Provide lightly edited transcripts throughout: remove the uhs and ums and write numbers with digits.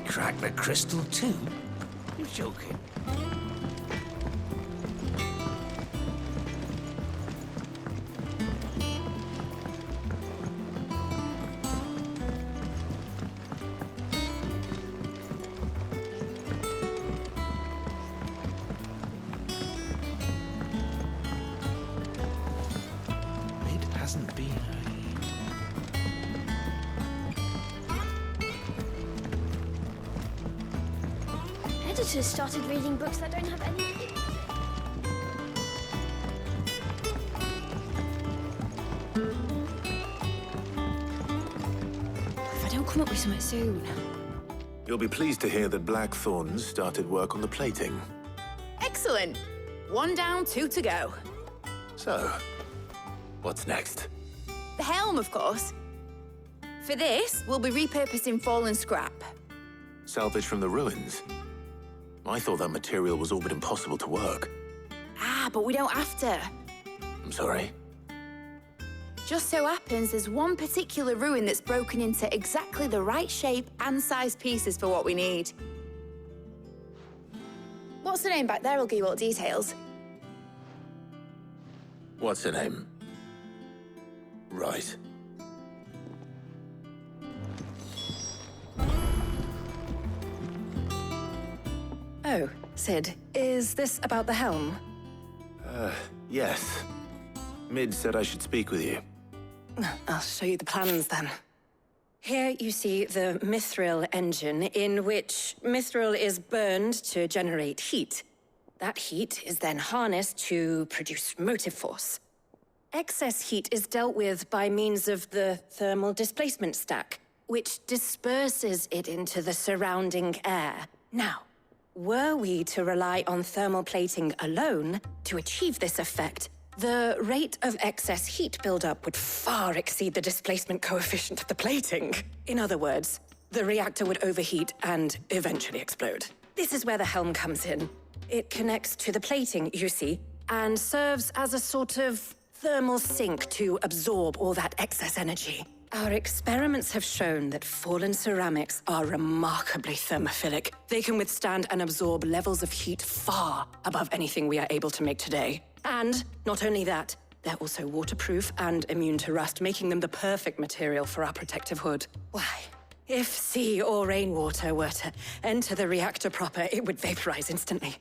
crack the crystal too? You're joking. It hasn't been Editors started reading books that don't have any pictures. If I don't come up with something soon. You'll be pleased to hear that Blackthorn started work on the plating. Excellent. 1 down, 2 to go. So, what's next? The helm, of course. For this, we'll be repurposing fallen scrap. Salvage from the ruins? I thought that material was all but impossible to work. Ah, but we don't have to. I'm sorry. Just so happens there's one particular ruin that's broken into exactly the right shape and size pieces for what we need. What's the name back there? I'll give you all the details. What's her name? Right. Oh, Sid, is this about the helm? Yes. Mid said I should speak with you. I'll show you the plans then. Here you see the mithril engine, in which mithril is burned to generate heat. That heat is then harnessed to produce motive force. Excess heat is dealt with by means of the thermal displacement stack, which disperses it into the surrounding air. Now, were we to rely on thermal plating alone to achieve this effect, the rate of excess heat buildup would far exceed the displacement coefficient of the plating. In other words, the reactor would overheat and eventually explode. This is where the helm comes in. It connects to the plating, you see, and serves as a sort of thermal sink to absorb all that excess energy. Our experiments have shown that fallen ceramics are remarkably thermophilic. They can withstand and absorb levels of heat far above anything we are able to make today. And not only that, they're also waterproof and immune to rust, making them the perfect material for our protective hood. Why, if sea or rainwater were to enter the reactor proper, it would vaporize instantly.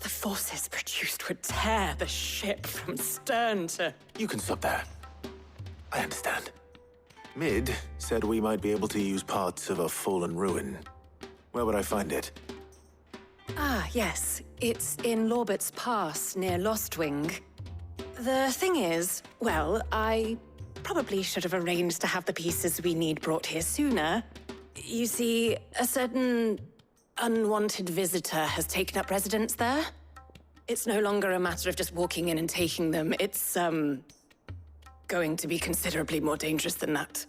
The forces produced would tear the ship from stern to... You can stop there. I understand. Mid said we might be able to use parts of a fallen ruin. Where would I find it? Ah, yes. It's in Lorbert's Pass, near Lostwing. The thing is, well, I probably should have arranged to have the pieces we need brought here sooner. You see, a certain unwanted visitor has taken up residence there. It's no longer a matter of just walking in and taking them. It's, going to be considerably more dangerous than that.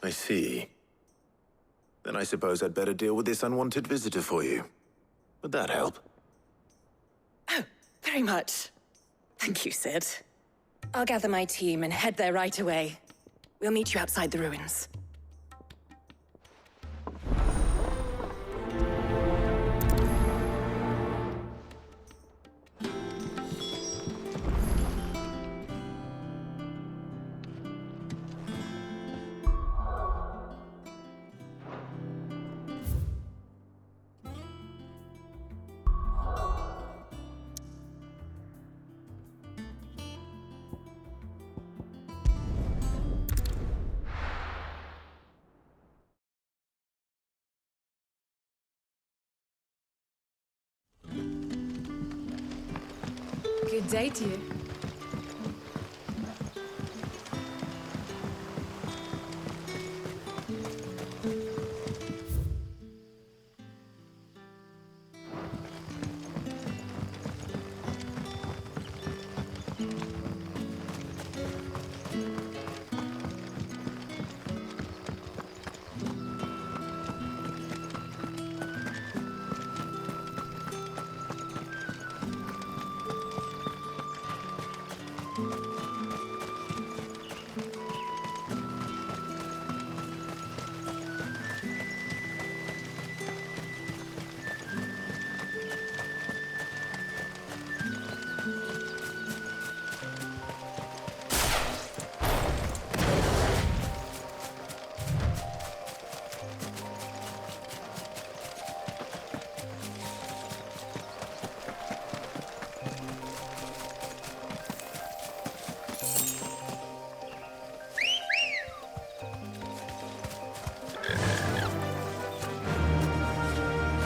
I see. Then I suppose I'd better deal with this unwanted visitor for you. Would that help? Oh, very much. Thank you, Sid. I'll gather my team and head there right away. We'll meet you outside the ruins. Good day to you.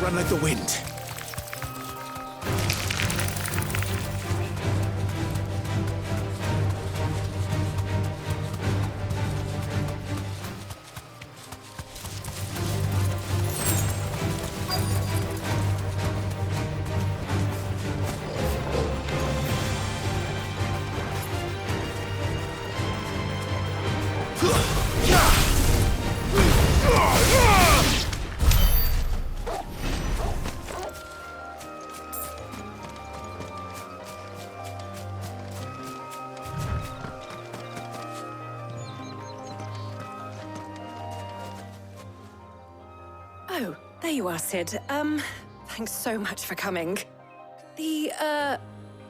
Run like the wind. Oh, there you are, Sid. Thanks so much for coming. The,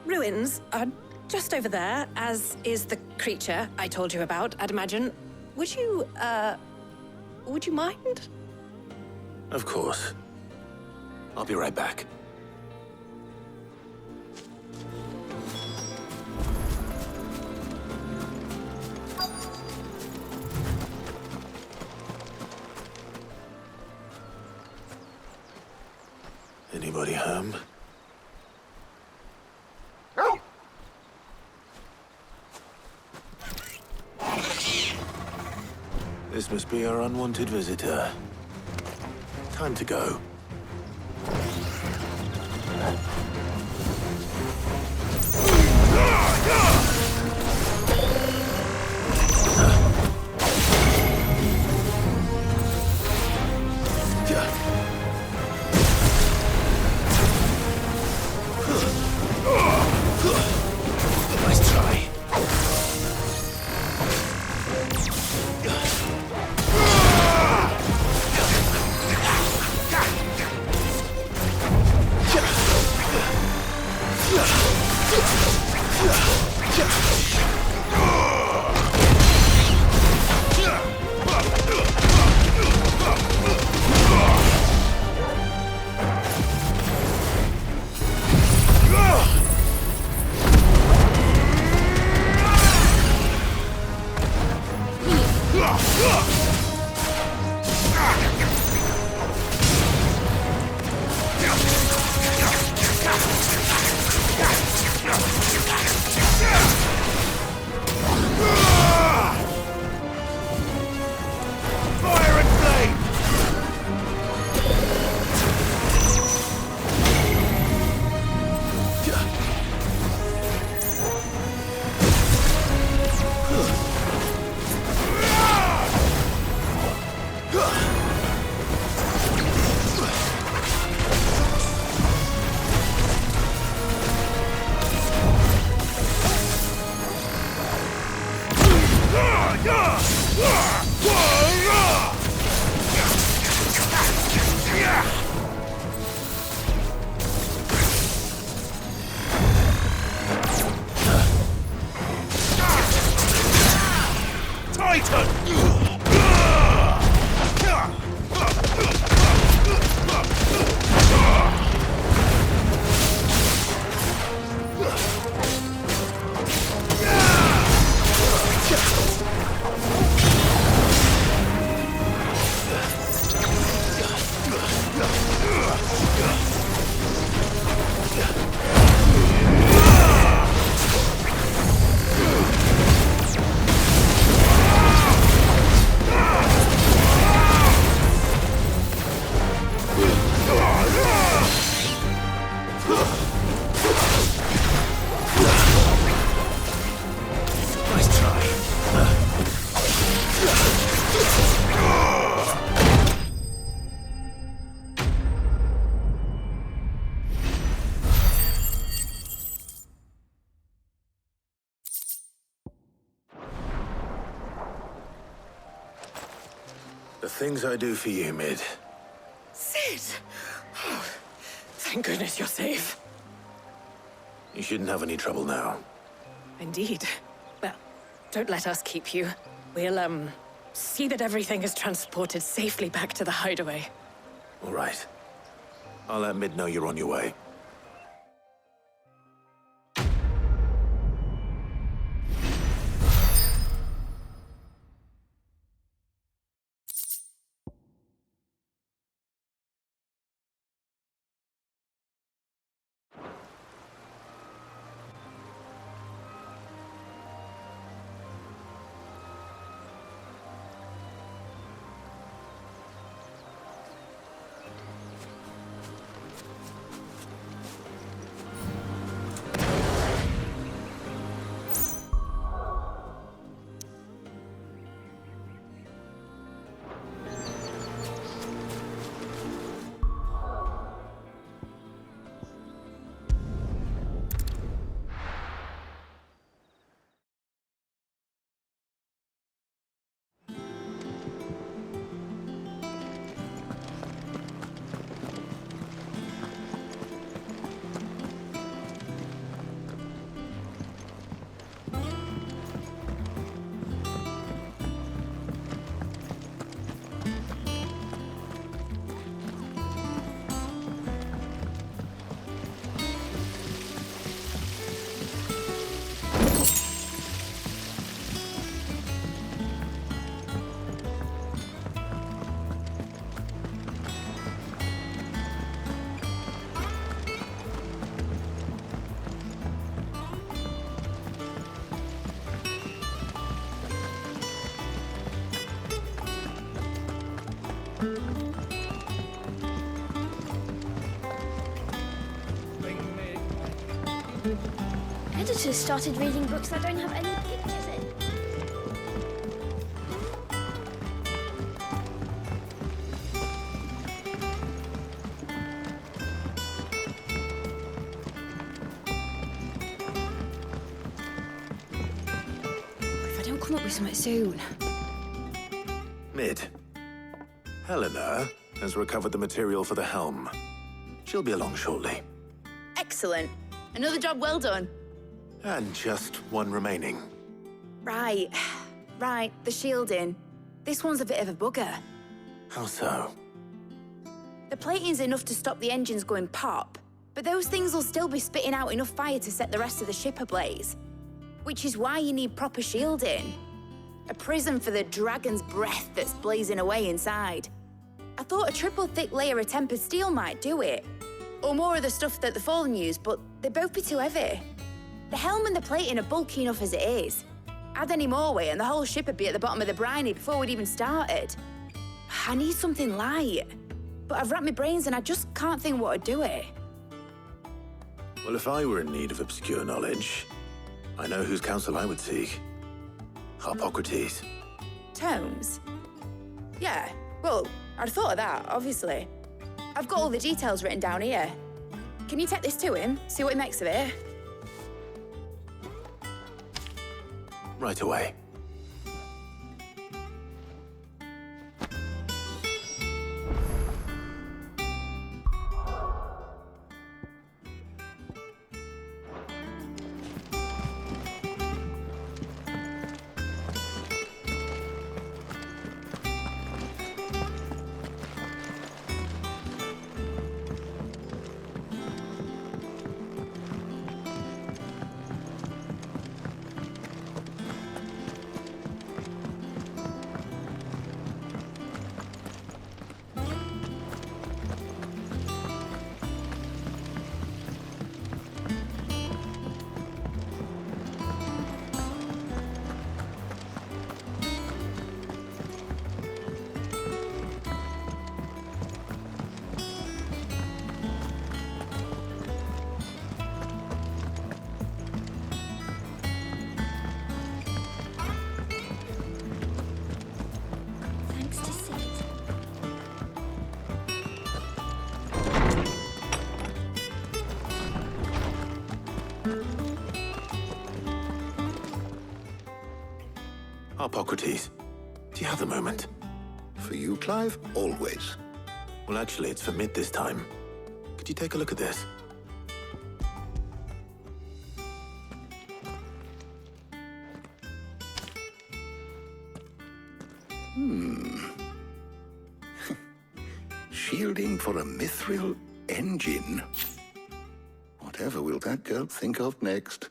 ruins are just over there, as is the creature I told you about, I'd imagine. Would you mind? Of course. I'll be right back. Anybody home? This must be our unwanted visitor. Time to go. Nice try. Fire and flame! Nice try. The things I do for you, Mid. Sid! Oh, thank goodness you're safe. You shouldn't have any trouble now. Indeed. Well, don't let us keep you. We'll, see that everything is transported safely back to the hideaway. All right. I'll let Mid know you're on your way. Editors started reading books that don't have any pictures in. If I don't come up with something soon. Mid. Helena has recovered the material for the helm. She'll be along shortly. Excellent. Another job well done. And just one remaining. Right. Right, the shielding. This one's a bit of a bugger. How so? The plating's enough to stop the engines going pop, but those things will still be spitting out enough fire to set the rest of the ship ablaze. Which is why you need proper shielding. A prison for the dragon's breath that's blazing away inside. I thought a triple thick layer of tempered steel might do it. Or more of the stuff that the Fallen use, but they'd both be too heavy. The helm and the plating are bulky enough as it is. Add any more weight and the whole ship would be at the bottom of the briny before we'd even started. I need something light. But I've racked my brains and I just can't think what would do it. Well, if I were in need of obscure knowledge, I know whose counsel I would seek. Harpocrates. Tomes? Yeah, well, I'd thought of that, obviously. I've got all the details written down here. Can you take this to him, see what he makes of it? Right away. Thanks to Sid. Harpocrates, do you have a moment? For you, Clive, always. Well, actually, it's for Mid this time. Could you take a look at this? Shielding for a mithril engine. Whatever will that girl think of next?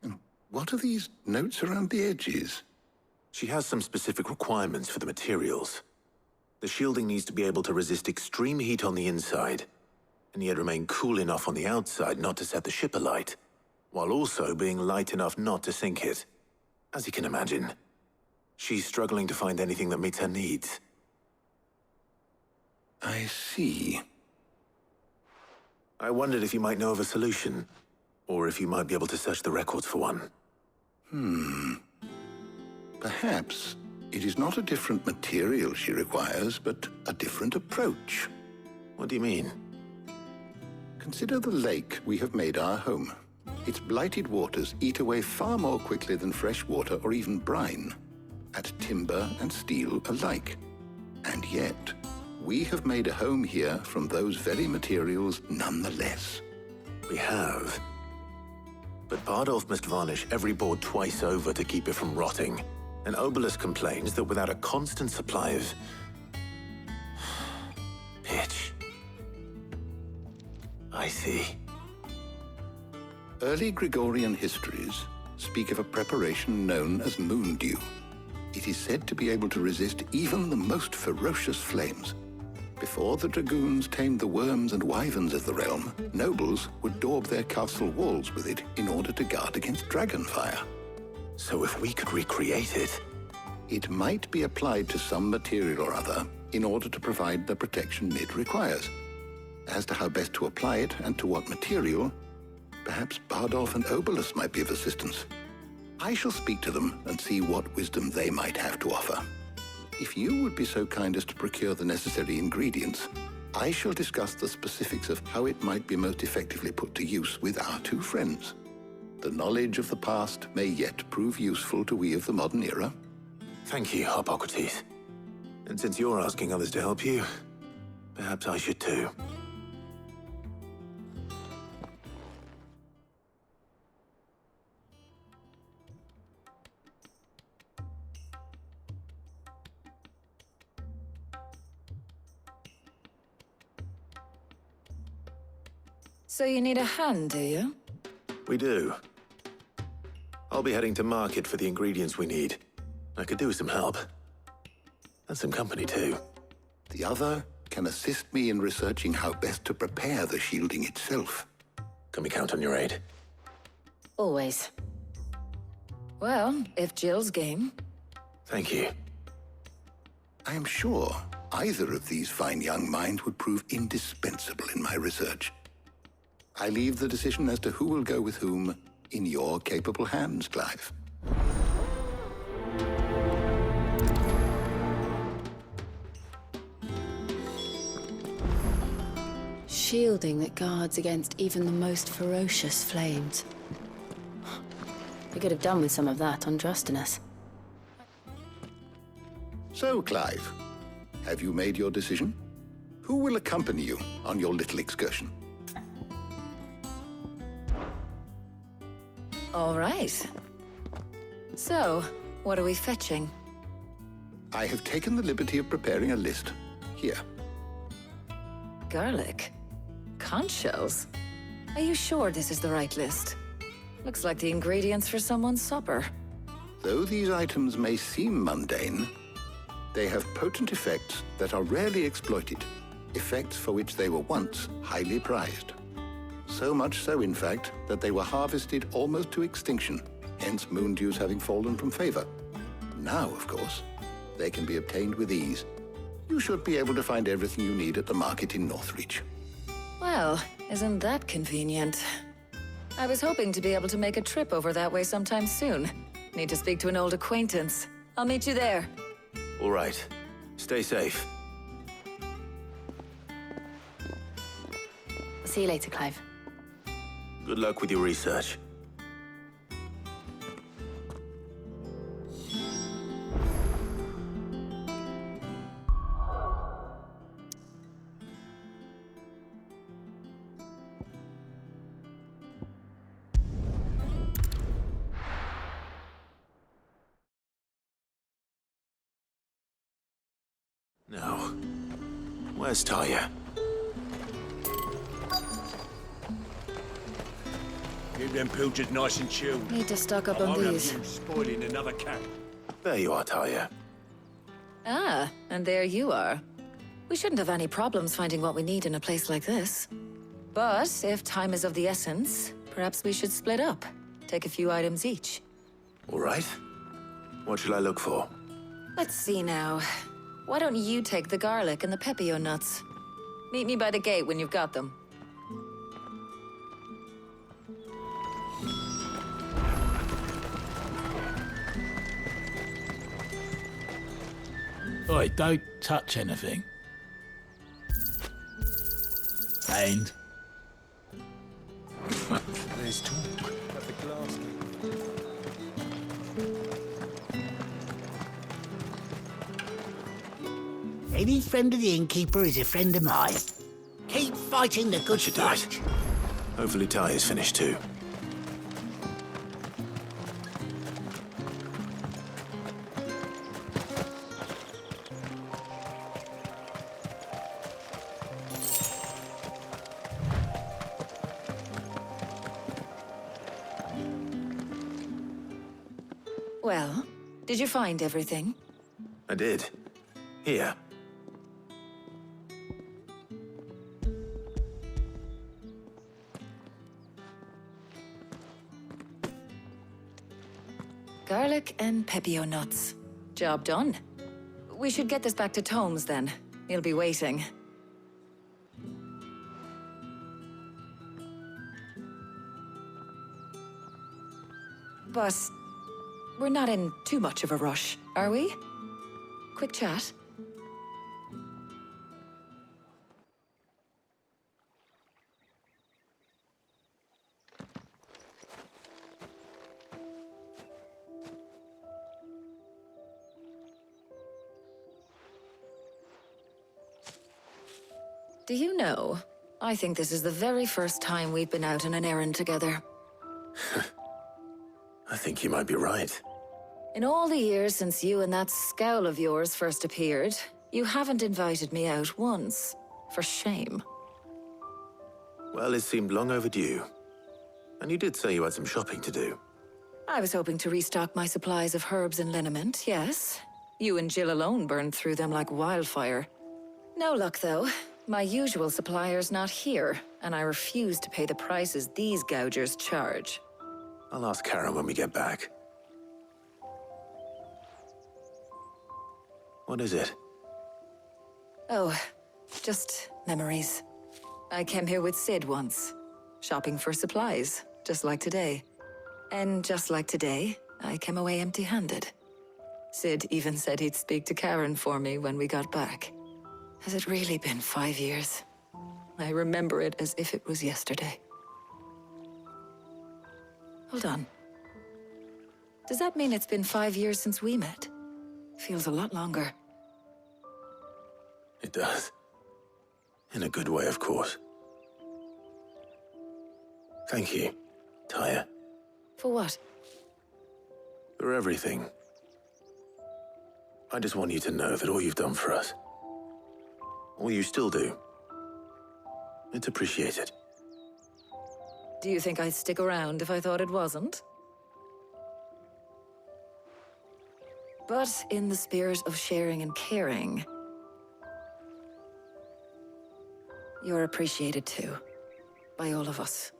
And what are these notes around the edges? She has some specific requirements for the materials. The shielding needs to be able to resist extreme heat on the inside, and yet remain cool enough on the outside not to set the ship alight, while also being light enough not to sink it. As you can imagine, she's struggling to find anything that meets her needs. I see. I wondered if you might know of a solution, or if you might be able to search the records for one. Perhaps it is not a different material she requires, but a different approach. What do you mean? Consider the lake we have made our home. Its blighted waters eat away far more quickly than fresh water or even brine, at timber and steel alike. And yet, we have made a home here from those very materials nonetheless. We have. But Bardolph must varnish every board twice over to keep it from rotting. And Obelus complains that without a constant supply of pitch. I see. Early Gregorian histories speak of a preparation known as moon dew. It is said to be able to resist even the most ferocious flames. Before the dragoons tamed the worms and wyverns of the realm, nobles would daub their castle walls with it in order to guard against dragonfire. So if we could recreate it... It might be applied to some material or other in order to provide the protection Mid requires. As to how best to apply it and to what material, Perhaps Bardolph and Obolus might be of assistance. I shall speak to them and see what wisdom they might have to offer. If you would be so kind as to procure the necessary ingredients, I shall discuss the specifics of how it might be most effectively put to use with our two friends. The knowledge of the past may yet prove useful to we of the modern era. Thank you, Hippocrates. And since you're asking others to help you, perhaps I should too. So you need a hand, do you? We do. I'll be heading to market for the ingredients we need. I could do with some help. And some company, too. The other can assist me in researching how best to prepare the shielding itself. Can we count on your aid? Always. Well, if Jill's game. Thank you. I am sure either of these fine young minds would prove indispensable in my research. I leave the decision as to who will go with whom in your capable hands, Clive. Shielding that guards against even the most ferocious flames. We could have done with some of that on Drustinus. So, Clive, have you made your decision? Who will accompany you on your little excursion? All right. So, what are we fetching? I have taken the liberty of preparing a list. Here. Garlic? Conch shells? Are you sure this is the right list? Looks like the ingredients for someone's supper. Though these items may seem mundane, they have potent effects that are rarely exploited, effects for which they were once highly prized. So much so, in fact, that they were harvested almost to extinction, hence moon dews having fallen from favor. Now, of course, they can be obtained with ease. You should be able to find everything you need at the market in Northreach. Well, isn't that convenient? I was hoping to be able to make a trip over that way sometime soon. Need to speak to an old acquaintance. I'll meet you there. All right. Stay safe. See you later, Clive. Good luck with your research. Now, where's Taya? Keep them pilchards nice and chilled. Need to stock up I on won't have these. you spoiling another cat. There you are, Taya. Ah, and there you are. We shouldn't have any problems finding what we need in a place like this. But if time is of the essence, perhaps we should split up. Take a few items each. All right. What shall I look for? Let's see now. Why don't you take the garlic and the pepio nuts? Meet me by the gate when you've got them. Oi, don't touch anything. And There's talk at the glass gate. Any friend of the innkeeper is a friend of mine. Keep fighting the good should do it. fight. Hopefully Taya's finished too. Well, did you find everything? I did. Here. Garlic and pepio nuts. Job done. We should get this back to Tomes then. He'll be waiting. But we're not in too much of a rush, are we? Quick chat. Do you know, I think this is the very first time we've been out on an errand together. I think you might be right. In all the years since you and that scowl of yours first appeared, you haven't invited me out once. For shame. Well, it seemed long overdue. And you did say you had some shopping to do. I was hoping to restock my supplies of herbs and liniment, yes. You and Jill alone burned through them like wildfire. No luck, though. My usual supplier's not here, and I refuse to pay the prices these gougers charge. I'll ask Karen when we get back. What is it? Oh, just memories. I came here with Sid once, shopping for supplies, just like today. And just like today, I came away empty-handed. Sid even said he'd speak to Karen for me when we got back. Has it really been 5 years? I remember it as if it was yesterday. Hold on. Does that mean it's been 5 years since we met? Feels a lot longer. It does. In a good way, of course. Thank you, Tyre. For what? For everything. I just want you to know that all you've done for us, all you still do, it's appreciated. Do you think I'd stick around if I thought it wasn't? But in the spirit of sharing and caring, you're appreciated too, by all of us.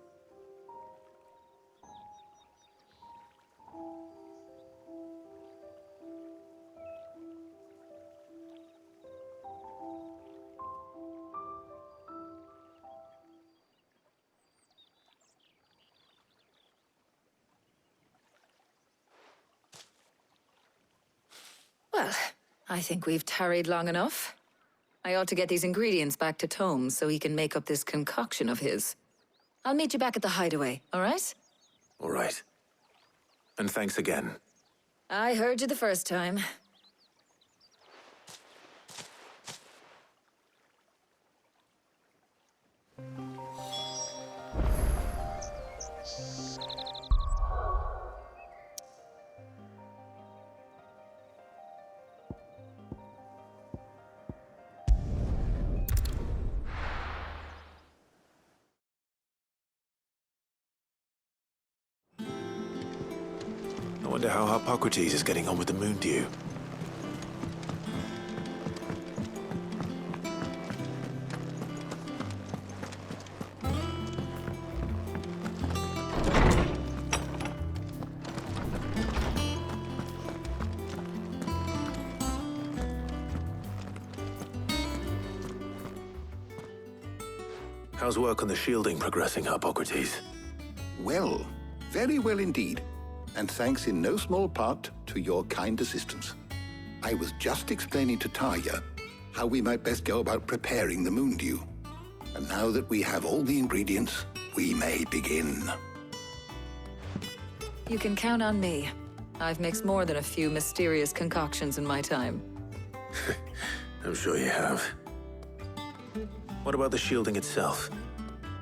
Well, I think we've tarried long enough. I ought to get these ingredients back to Tomes so he can make up this concoction of his. I'll meet you back at the hideaway, all right? All right. And thanks again. I heard you the first time. I wonder how Hippocrates is getting on with the moon dew. How's work on the shielding progressing, Hippocrates? Well, very well indeed. And thanks in no small part to your kind assistance. I was just explaining to Tarja how we might best go about preparing the moon dew. And now that we have all the ingredients, we may begin. You can count on me. I've mixed more than a few mysterious concoctions in my time. I'm sure you have. What about the shielding itself?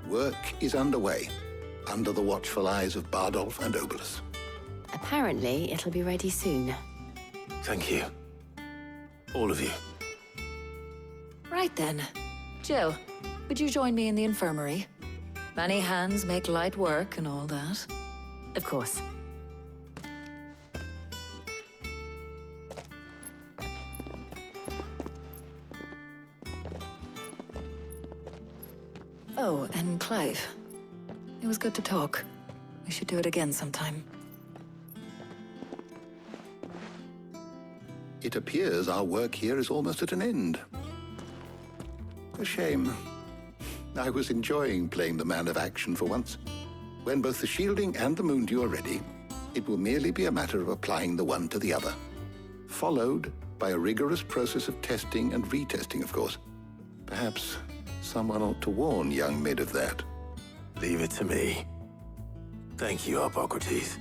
Work is underway, under the watchful eyes of Bardolph and Obolus. Apparently, it'll be ready soon. Thank you. All of you. Right then. Jill, would you join me in the infirmary? Many hands make light work and all that. Of course. Oh, and Clive. It was good to talk. We should do it again sometime. It appears our work here is almost at an end. A shame. I was enjoying playing the man of action for once. When both the shielding and the moon dew are ready, It will merely be a matter of applying the one to the other, followed by a rigorous process of testing and retesting, of course. Perhaps someone ought to warn young Mid of that. Leave it to me. Thank you, Hippocrates.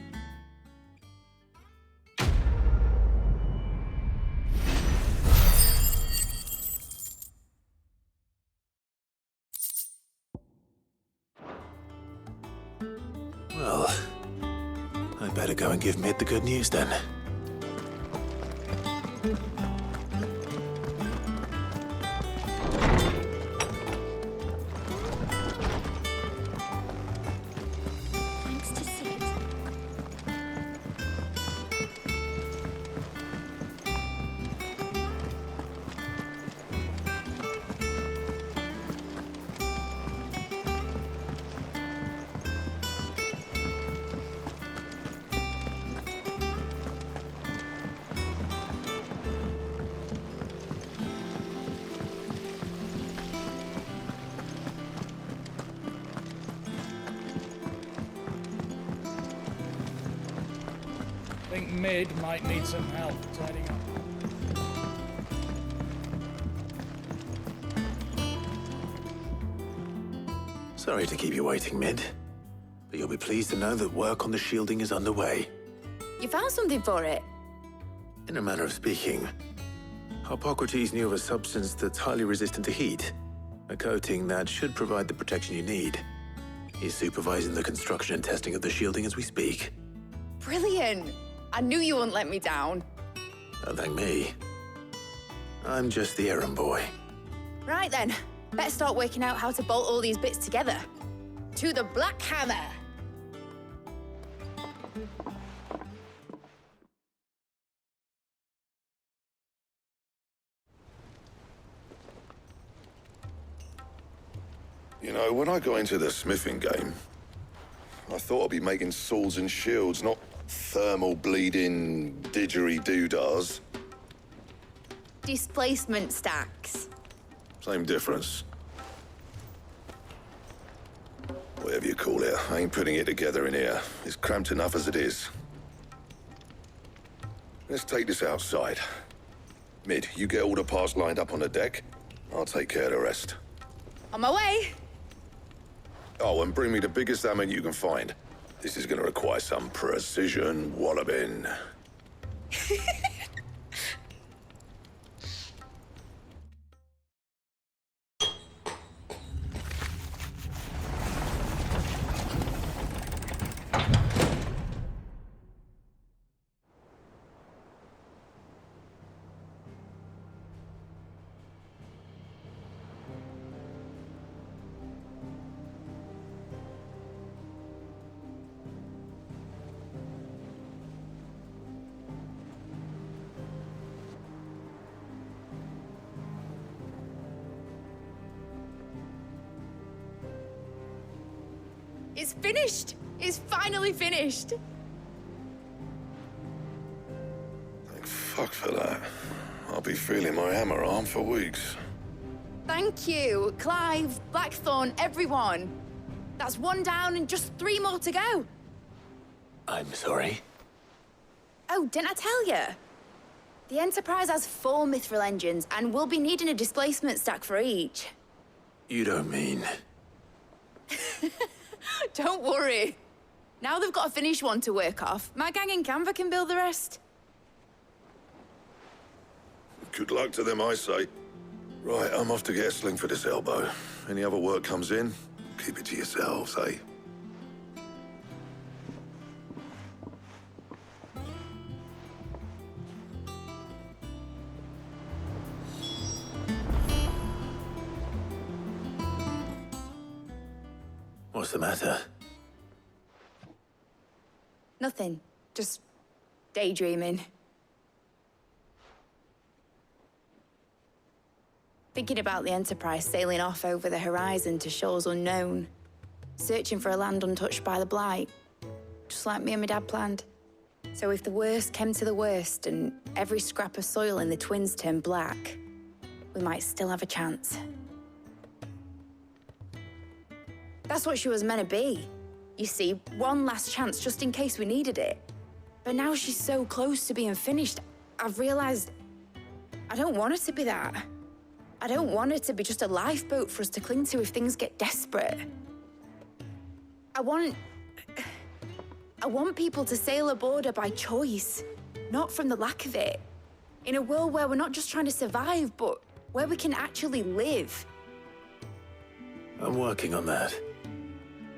Well, I better go and give Mid the good news then. Thanks to Sid. I think Mid might need some help tidying up. Sorry to keep you waiting, Mid. But you'll be pleased to know that work on the shielding is underway. You found something for it? In a manner of speaking, Hippocrates knew of a substance that's highly resistant to heat. A coating that should provide the protection you need. He's supervising the construction and testing of the shielding as we speak. Brilliant! I knew you wouldn't let me down. Don't thank me. I'm just the errand boy. Right then, better start working out how to bolt all these bits together. To the Black Hammer! You know, when I got into the smithing game, I thought I'd be making swords and shields, not thermal bleeding didgeridoo-dahs. Displacement stacks. Same difference. Whatever you call it, I ain't putting it together in here. It's cramped enough as it is. Let's take this outside. Mid, you get all the parts lined up on the deck. I'll take care of the rest. On my way! Oh, and bring me the biggest hammer you can find. This is gonna require some precision walloping. It's finished! It's finally finished! Thank fuck for that. I'll be feeling my hammer arm for weeks. Thank you, Clive, Blackthorn, everyone. That's one down and just 3 more to go. I'm sorry. Oh, didn't I tell you? The Enterprise has 4 mithril engines, and we'll be needing a displacement stack for each. You don't mean... Don't worry. Now they've got a finished one to work off. My gang in Canva can build the rest. Good luck to them, I say. Right, I'm off to get a sling for this elbow. Any other work comes in, keep it to yourselves, eh? What's the matter? Nothing. Just daydreaming. Thinking about the Enterprise sailing off over the horizon to shores unknown. Searching for a land untouched by the Blight. Just like me and my dad planned. So if the worst came to the worst and every scrap of soil in the Twins turned black, we might still have a chance. That's what she was meant to be. You see, one last chance just in case we needed it. But now she's so close to being finished, I've realized I don't want her to be that. I don't want her to be just a lifeboat for us to cling to if things get desperate. I want people to sail aboard her by choice, not from the lack of it. In a world where we're not just trying to survive, but where we can actually live. I'm working on that.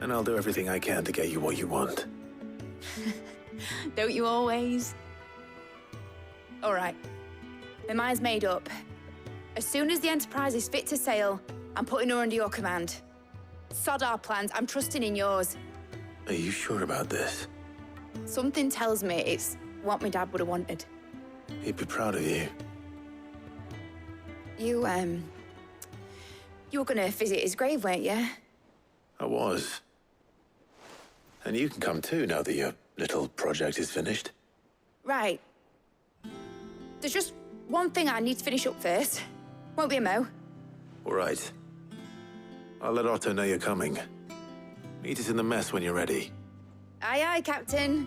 And I'll do everything I can to get you what you want. Don't you always? All right. My mind's made up. As soon as the Enterprise is fit to sail, I'm putting her under your command. Sod our plans, I'm trusting in yours. Are you sure about this? Something tells me it's what my dad would have wanted. He'd be proud of you. You were gonna visit his grave, weren't you? I was. And you can come too, now that your little project is finished. Right. There's just one thing I need to finish up first. Won't be a mo. All right. I'll let Otto know you're coming. Meet us in the mess when you're ready. Aye, aye, Captain.